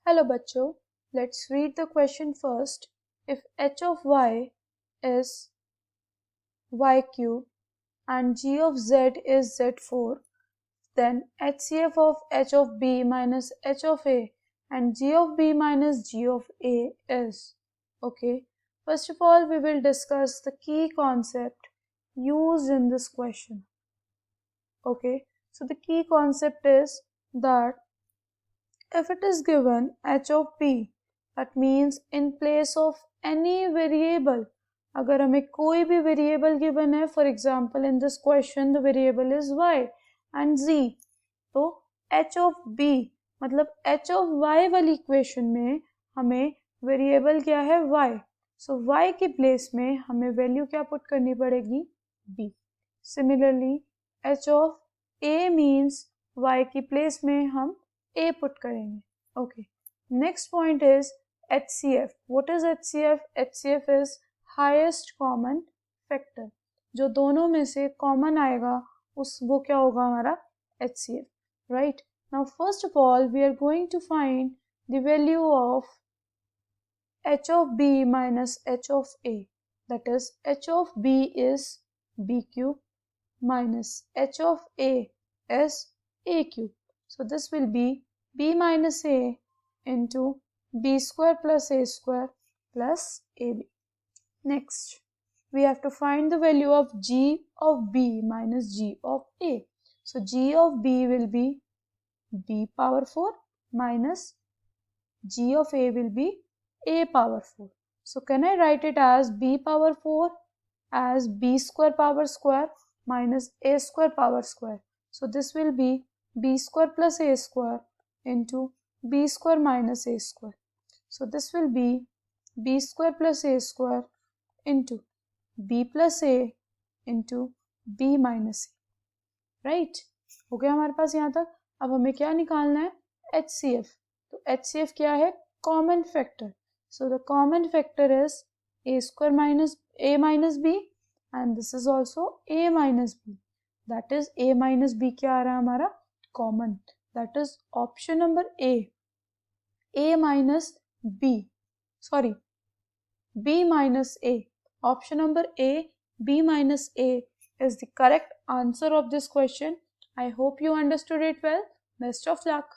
Hello बच्चों, let's read the question first. If h of y is y cube and g of z is z4, then HCF of h of b minus h of a and g of b minus g of a is. Okay, first of all we will discuss the key concept used in this question. Okay, so the key concept is that if it is given h of b, that means in place of any variable, अगर हमें कोई भी variable given है, for example in this question the variable is y and z, तो h of b मतलब h of y वाली equation में हमें variable क्या है y, so y के place में हमें value क्या put करनी पड़ेगी b. Similarly h of a means y की place में हम a put करेंगे. Okay, next point is HCF. What is HCF? HCF is highest common factor. जो दोनों में से common आएगा वो क्या होगा हमारा HCF. Right, now first of all we are going to find the value of h of b minus h of a. That is h of b is b cube minus h of a is a cube. So this will be b minus a into b square plus a square plus ab. Next, we have to find the value of g of b minus g of a. So g of b will be b power 4 minus g of a will be a power 4. So can I write it as b power 4 as b square power square minus a square power square. So this will be b square plus a square into b square minus a square. So this will be b square plus a square into b plus a into b minus a. Right? हो गया हमारे पास यहाँ तक. अब हमें क्या निकालना है? HCF. तो HCF क्या है? Common factor. So the common factor is a square minus a minus b and this is also a minus b. That is a minus b क्या आ रहा है हमारा? Common. That is option number A. A minus b. Sorry, b minus a. Option number A, b minus a is the correct answer of this question. I hope you understood it well. Best of luck.